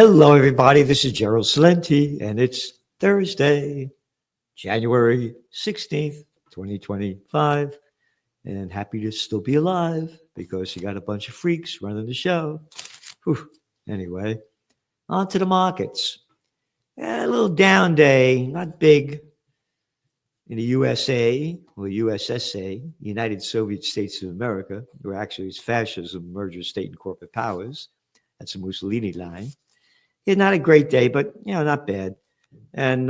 Hello, everybody. This is Gerald Salenti, and it's Thursday, January 16th, 2025. And happy to still be alive because you got a bunch of freaks running the show. Whew. Anyway, on to the markets. A little down day, not big in the USA or USSA, United Soviet States of America, where actually it's fascism, merger state and corporate powers. That's a Mussolini line. Yeah, not a great day, but not bad. And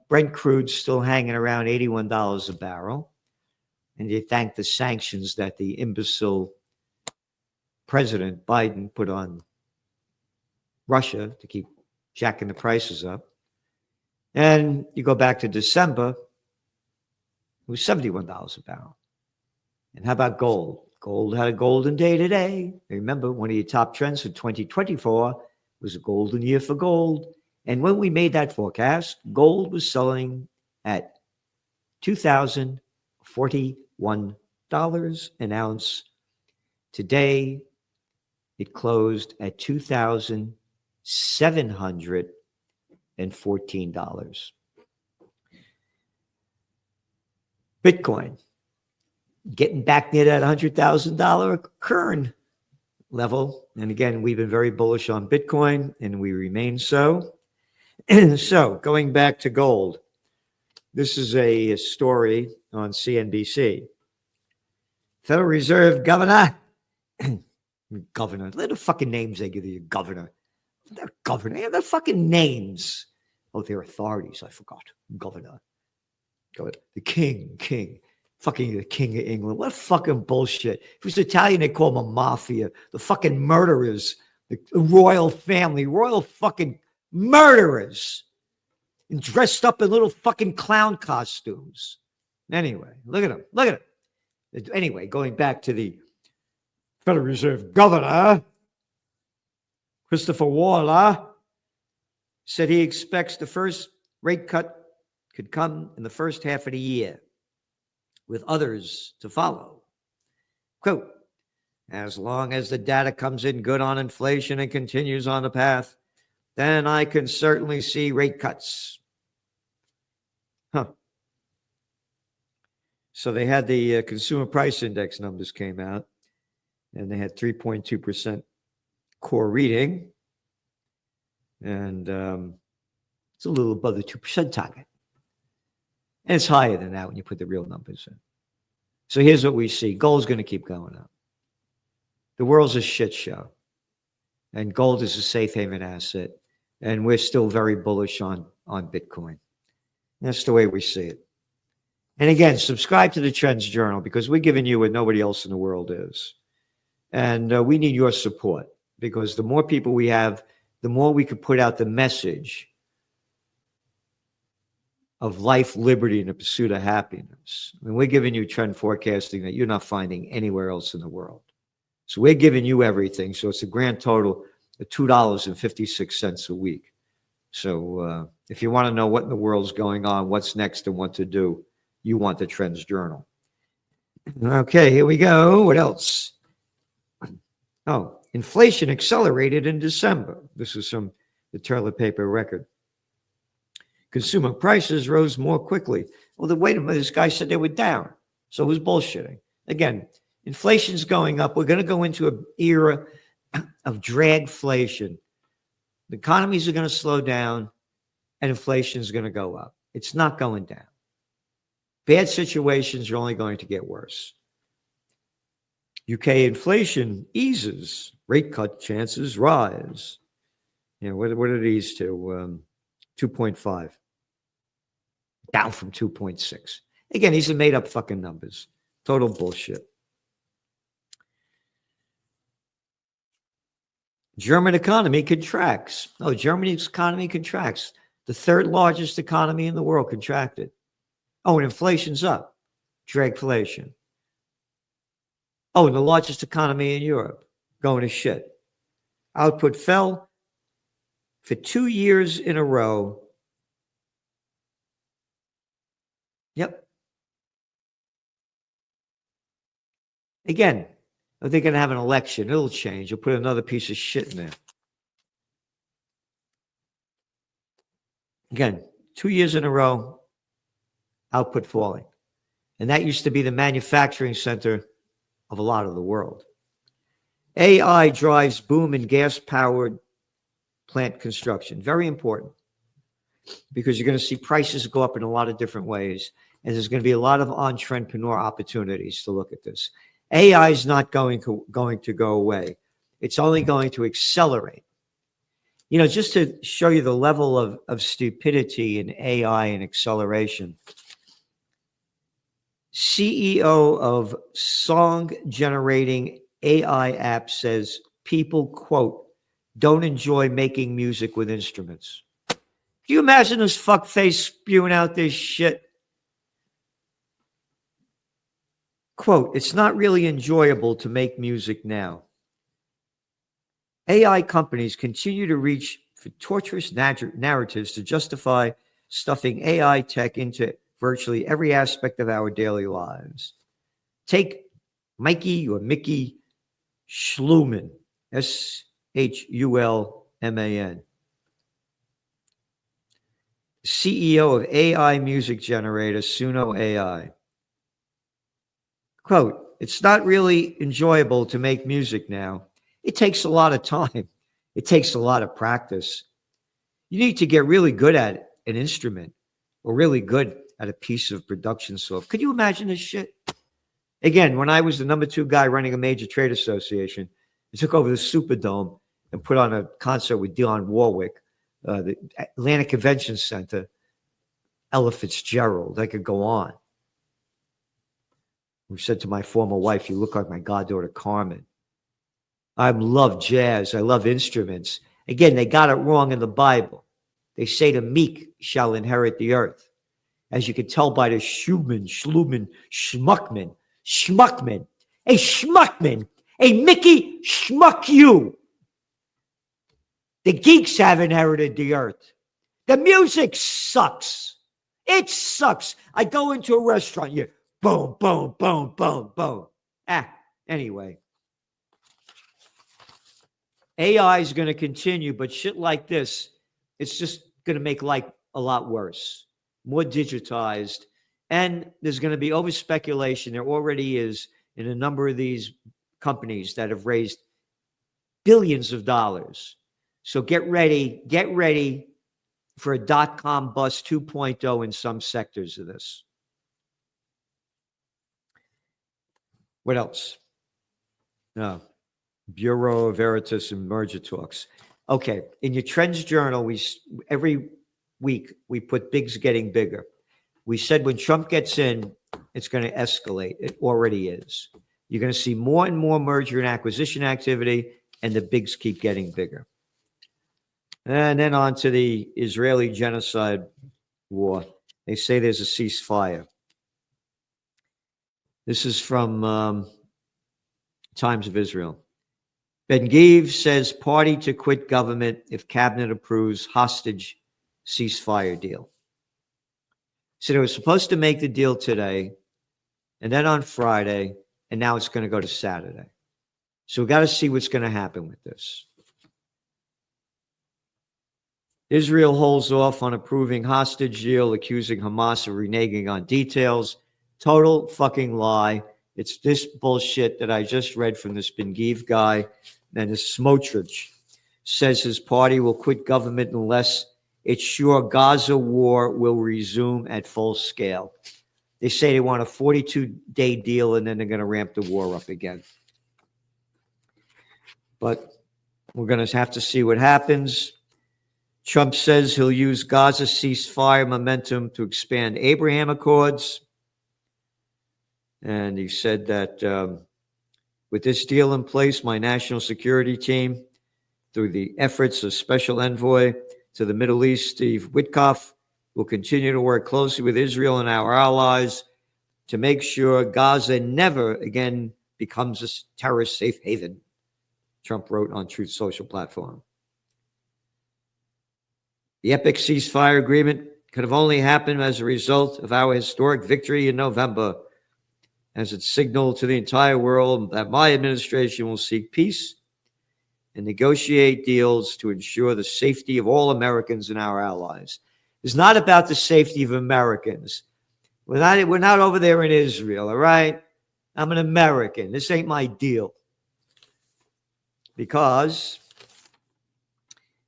Brent crude's still hanging around $81 a barrel. And you thank the sanctions that the imbecile President Biden put on Russia to keep jacking the prices up. And you go back to December, it was $71 a barrel. And how about gold? Gold had a golden day today. Remember, one of your top trends for 2024 was a golden year for gold. And when we made that forecast, gold was selling at $2,041 an ounce. Today, it closed at $2,714. Bitcoin, getting back near that $100,000 Kern level. And again, we've been very bullish on Bitcoin, and we remain so. So going back to gold, this is a story on CNBC. Federal Reserve Governor, Governor, let the fucking names they give you, Governor. They're Governor, they're fucking names. Oh, they're authorities, I forgot. Governor. The king. Fucking the king of England. What fucking bullshit. If it was Italian, they call them a mafia. The fucking murderers. The royal family. Royal fucking murderers. And dressed up in little fucking clown costumes. Anyway, look at them. Anyway, going back to the Federal Reserve Governor, Christopher Waller, said he expects the first rate cut could come in the first half of the year, with others to follow. Quote, as long as the data comes in good on inflation and continues on the path, then I can certainly see rate cuts. So they had the consumer price index numbers came out, and they had 3.2% core reading, and it's a little above the 2% target. And it's higher than that when you put the real numbers in. So here's what we see. Gold's going to keep going up. The world's a shit show. And gold is a safe haven asset. And we're still very bullish on Bitcoin. That's the way we see it. And again, subscribe to the Trends Journal because we're giving you what nobody else in the world is. And we need your support because the more people we have, the more we can put out the message of life, liberty, and the pursuit of happiness. And we're giving you trend forecasting that you're not finding anywhere else in the world. So we're giving you everything. So it's a grand total of $2.56 a week. So if you want to know what in the world's going on, what's next, and what to do, you want the Trends Journal. Okay, here we go. What else? Oh, inflation accelerated in December. This is from the toilet paper record. Consumer prices rose more quickly. Well, wait a minute, this guy said they were down. So it was bullshitting. Again, inflation's going up. We're going to go into an era of dragflation. The economies are going to slow down and inflation is going to go up. It's not going down. Bad situations are only going to get worse. UK inflation eases. Rate cut chances rise. What are these two? 2.5. Down from 2.6. Again, these are made up fucking numbers. Total bullshit. German economy contracts. Oh, Germany's economy contracts. The third largest economy in the world contracted. Oh, and inflation's up. Dragflation. Oh, and the largest economy in Europe going to shit. Output fell for 2 years in a row. Yep. Again, if they're going to have an election, it'll change. You'll put another piece of shit in there. Again, 2 years in a row, output falling. And that used to be the manufacturing center of a lot of the world. AI drives boom in gas-powered plant construction. Very important, because you're going to see prices go up in a lot of different ways. And there's going to be a lot of entrepreneur opportunities to look at this. AI is not going to go away. It's only going to accelerate. You know, just to show you the level of stupidity in AI and acceleration, CEO of song generating AI app says people, quote, don't enjoy making music with instruments. Can you imagine this fuckface spewing out this shit? Quote, it's not really enjoyable to make music now. AI companies continue to reach for torturous narratives to justify stuffing AI tech into virtually every aspect of our daily lives. Take Mikey or Mickey Schulman, Schulman, CEO of AI music generator Suno AI. Quote, it's not really enjoyable to make music now. It takes a lot of time. It takes a lot of practice. You need to get really good at an instrument or really good at a piece of production software. Could you imagine this shit? Again, when I was the number 2 guy running a major trade association, I took over the Superdome and put on a concert with Dionne Warwick, the Atlantic Convention Center, Ella Fitzgerald. I could go on. Who said to my former wife, you look like my goddaughter Carmen. I love jazz. I love instruments. Again, they got it wrong in the Bible. They say the meek shall inherit the earth. As you can tell by the Schmuckman, a Mickey Schmuck you. The geeks have inherited the earth. The music sucks. It sucks. I go into a restaurant, you boom, boom, boom, boom, boom. Anyway. AI is going to continue, but shit like this, it's just going to make life a lot worse, more digitized, and there's going to be over speculation. There already is in a number of these companies that have raised billions of dollars. So get ready for a dot-com bust 2.0 in some sectors of this. What else? No. Bureau Veritas and merger talks. Okay, in your Trends Journal, every week we put bigs getting bigger. We said when Trump gets in, it's going to escalate. It already is. You're going to see more and more merger and acquisition activity, and the bigs keep getting bigger. And then on to the Israeli genocide war. They say there's a ceasefire. This is from Times of Israel. Ben-Gvir says party to quit government if cabinet approves hostage ceasefire deal. So they were supposed to make the deal today, and then on Friday, and now it's going to go to Saturday. So we got to see what's going to happen with this. Israel holds off on approving hostage deal, accusing Hamas of reneging on details. Total fucking lie. It's this bullshit that I just read from this Ben-Gvir guy. And this Smotrich says his party will quit government unless it's sure Gaza war will resume at full scale. They say they want a 42-day deal, and then they're going to ramp the war up again. But we're going to have to see what happens. Trump says he'll use Gaza ceasefire momentum to expand Abraham Accords. And he said that with this deal in place, my national security team, through the efforts of Special Envoy to the Middle East, Steve Witkoff, will continue to work closely with Israel and our allies to make sure Gaza never again becomes a terrorist safe haven, Trump wrote on Truth Social platform. The epic ceasefire agreement could have only happened as a result of our historic victory in November, as it signaled to the entire world that my administration will seek peace and negotiate deals to ensure the safety of all Americans and our allies. It's not about the safety of Americans. We're not over there in Israel, all right? I'm an American. This ain't my deal. Because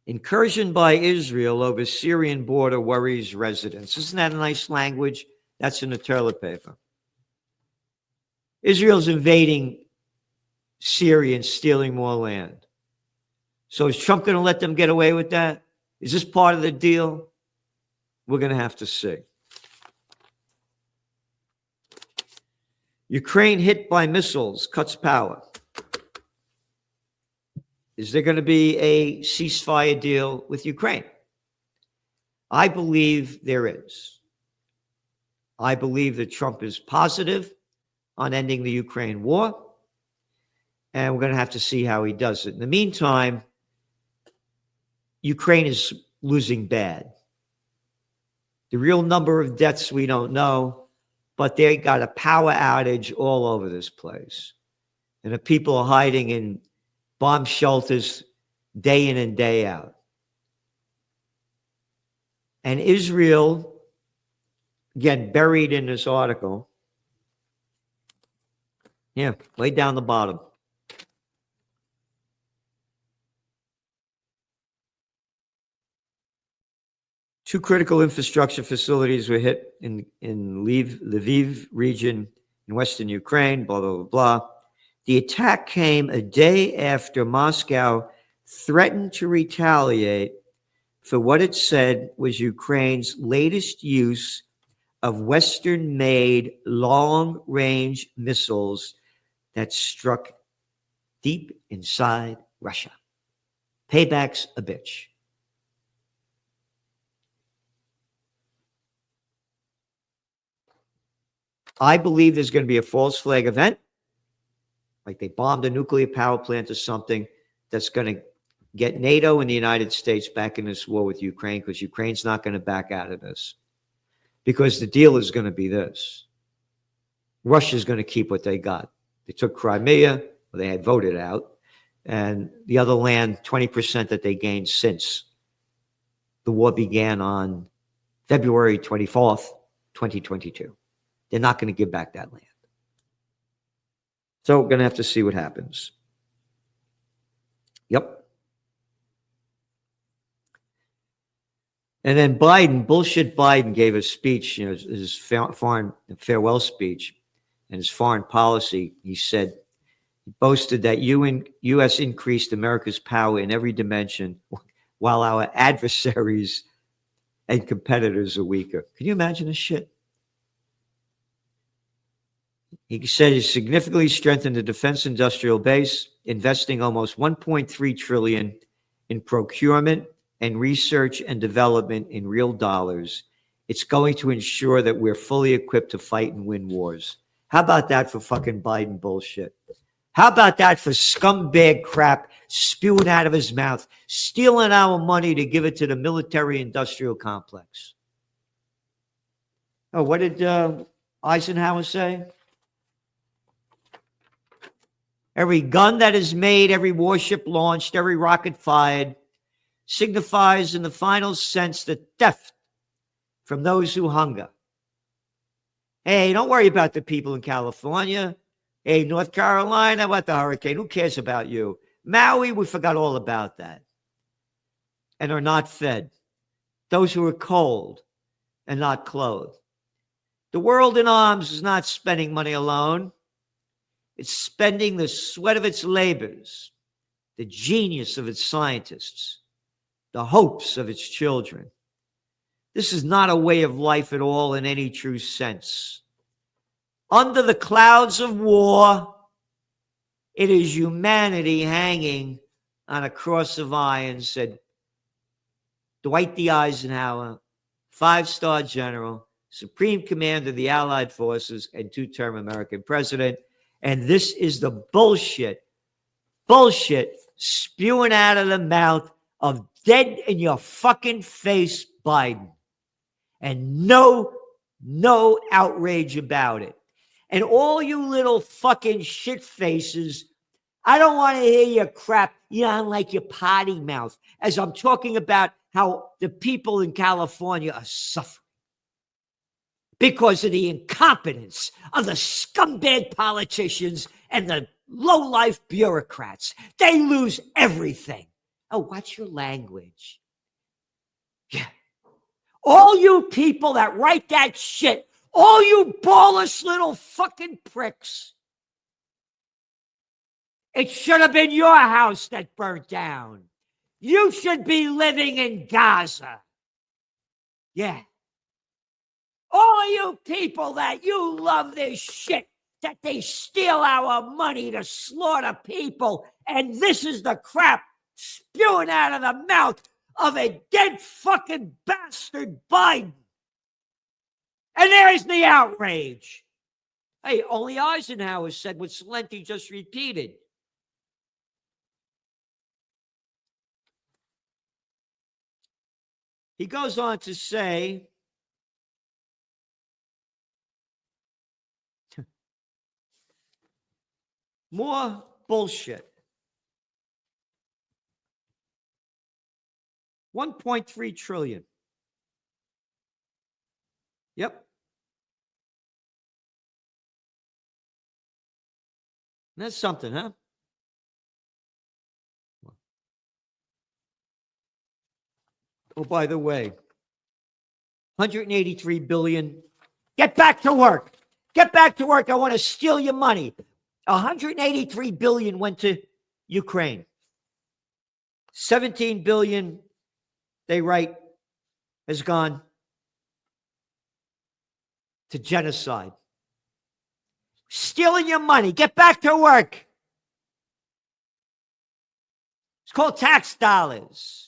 incursion by Israel over Syrian border worries residents. Isn't that a nice language? That's in the toilet paper. Israel's invading Syria and stealing more land. So is Trump going to let them get away with that? Is this part of the deal? We're going to have to see. Ukraine hit by missiles, cuts power. Is there going to be a ceasefire deal with Ukraine? I believe there is. I believe that Trump is positive on ending the Ukraine war, and we're going to have to see how he does it. In the meantime, Ukraine is losing bad. The real number of deaths we don't know, but they got a power outage all over this place. And the people are hiding in bomb shelters day in and day out. And Israel, again, buried in this article, yeah, way down the bottom. Two critical infrastructure facilities were hit in Lviv region in western Ukraine, blah, blah, blah, blah. The attack came a day after Moscow threatened to retaliate for what it said was Ukraine's latest use of Western-made long-range missiles that struck deep inside Russia. Payback's a bitch. I believe there's going to be a false flag event, like they bombed a nuclear power plant or something, that's going to get NATO and the United States back in this war with Ukraine, because Ukraine's not going to back out of this. Because the deal is going to be this. Russia's going to keep what they got. They took Crimea, well, they had voted out, and the other land, 20% that they gained since the war began on February 24th, 2022. They're not going to give back that land. So we're going to have to see what happens. Yep. And then Biden, bullshit Biden, gave a speech, his foreign farewell speech and his foreign policy. He said, he boasted that U.S. increased America's power in every dimension while our adversaries and competitors are weaker. Can you imagine this shit? He said he significantly strengthened the defense industrial base, investing almost $1.3 trillion in procurement and research and development in real dollars. It's going to ensure that we're fully equipped to fight and win wars. How about that for fucking Biden bullshit? How about that for scumbag crap spewing out of his mouth, stealing our money to give it to the military-industrial complex? Oh, what did Eisenhower say? Every gun that is made, every warship launched, every rocket fired signifies in the final sense the theft from those who hunger. Hey, don't worry about the people in California. Hey, North Carolina, what the hurricane? Who cares about you? Maui, we forgot all about that. And are not fed. Those who are cold and not clothed. The world in arms is not spending money alone. It's spending the sweat of its labors, the genius of its scientists, the hopes of its children. This is not a way of life at all in any true sense. Under the clouds of war, it is humanity hanging on a cross of iron, said Dwight D. Eisenhower, 5-star general, Supreme Commander of the Allied Forces, and 2-term American president. And this is the bullshit spewing out of the mouth of dead in your fucking face Biden. And no outrage about it. And all you little fucking shit faces, I don't want to hear your crap. You don't like your potty mouth. As I'm talking about how the people in California are suffering because of the incompetence of the scumbag politicians and the low-life bureaucrats. They lose everything. Oh, watch your language. Yeah. All you people that write that shit, all you ballless little fucking pricks, it should have been your house that burnt down. You should be living in Gaza. Yeah. All of you people that you love this shit, that they steal our money to slaughter people, and this is the crap spewing out of the mouth of a dead fucking bastard Biden. And there's the outrage. Hey, only Eisenhower said what Celente just repeated. He goes on to say, more bullshit. 1.3 trillion. Yep. That's something, huh? Oh, by the way, 183 billion. Get back to work. Get back to work. I want to steal your money. 183 billion went to Ukraine. 17 billion, they write, has gone to genocide. Stealing your money. Get back to work. It's called tax dollars.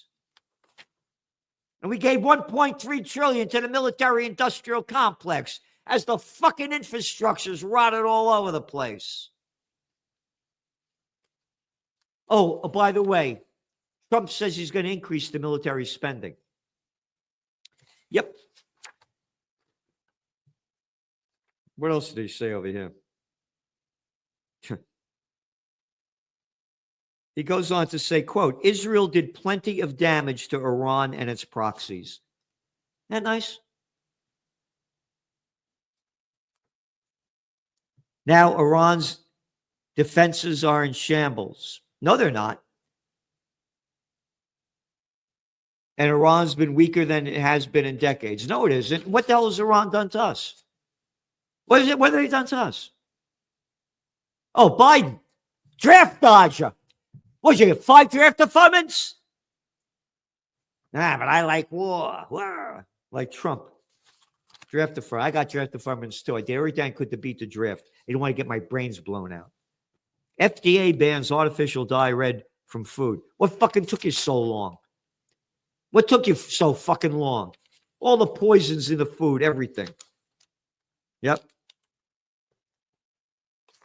And we gave 1.3 trillion to the military industrial complex as the fucking infrastructure's rotted all over the place. Oh, by the way, Trump says he's going to increase the military spending. Yep. What else did he say over here? He goes on to say, quote, Israel did plenty of damage to Iran and its proxies. Isn't that nice? Now Iran's defenses are in shambles. No, they're not. And Iran's been weaker than it has been in decades. No, it isn't. What the hell has Iran done to us? What have they done to us? Oh, Biden, draft dodger. What, you get 5 draft deferments? Nah, but I like war. Like Trump. Draft deferment. I got draft deferments too. I did everything I could to beat the draft. I didn't want to get my brains blown out. FDA bans artificial dye red from food. What fucking took you so long? What took you so fucking long? All the poisons in the food, everything. Yep.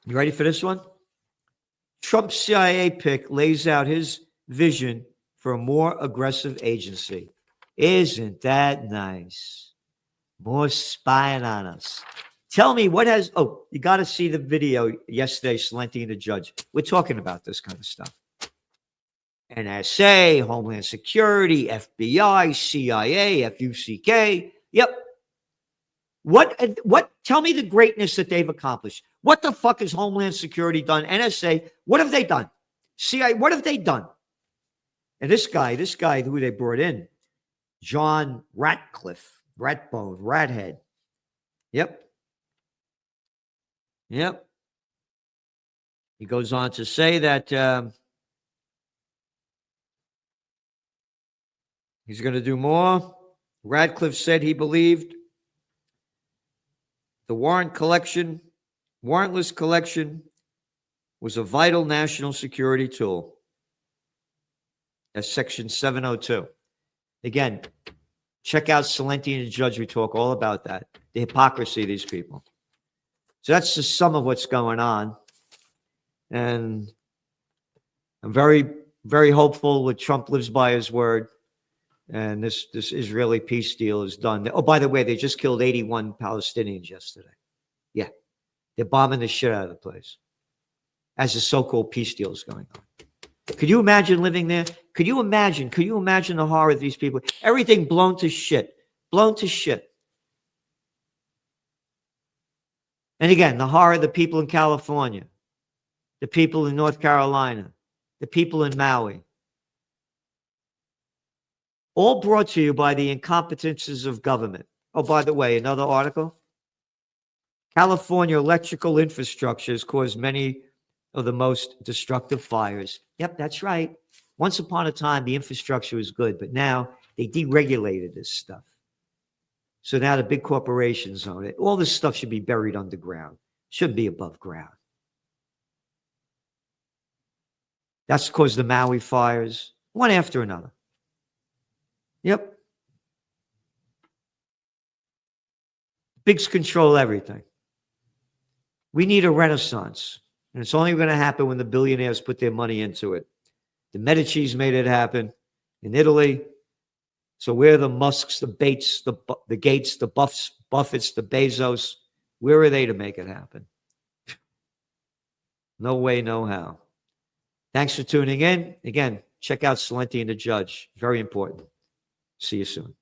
You ready for this one? Trump's CIA pick lays out his vision for a more aggressive agency. Isn't that nice? More spying on us. Tell me what has... Oh, you got to see the video yesterday, Celente and the judge. We're talking about this kind of stuff. NSA, Homeland Security, FBI, CIA, FUCK. Yep. What? Tell me the greatness that they've accomplished. What the fuck has Homeland Security done? NSA, what have they done? CIA, what have they done? And this guy who they brought in, John Ratcliffe, Ratbone, Rathead. Yep. He goes on to say that he's going to do more. Radcliffe said he believed the warrantless collection was a vital national security tool. That's Section 702. Again, check out Celente and the Judge. We talk all about that. The hypocrisy of these people. So that's just some of what's going on. And I'm very, very hopeful that Trump lives by his word. And this Israeli peace deal is done. Oh, by the way, they just killed 81 Palestinians yesterday. Yeah. They're bombing the shit out of the place as the so-called peace deal is going on. Could you imagine living there? Could you imagine the horror of these people? Everything blown to shit. Blown to shit. And again, the horror of the people in California, the people in North Carolina, the people in Maui. All brought to you by the incompetences of government. Oh, by the way, another article. California electrical infrastructure has caused many of the most destructive fires. Yep, that's right. Once upon a time, the infrastructure was good, but now they deregulated this stuff. So now the big corporations own it. All this stuff should be buried underground. Shouldn't be above ground. That's caused the Maui fires, one after another. Yep. Bigs control everything. We need a renaissance. And it's only going to happen when the billionaires put their money into it. The Medicis made it happen in Italy. So where are the Musks, the Bates, the Gates, the Buffetts, the Bezos? Where are they to make it happen? No way, no how. Thanks for tuning in. Again, check out Salenti and the Judge. Very important. See you soon.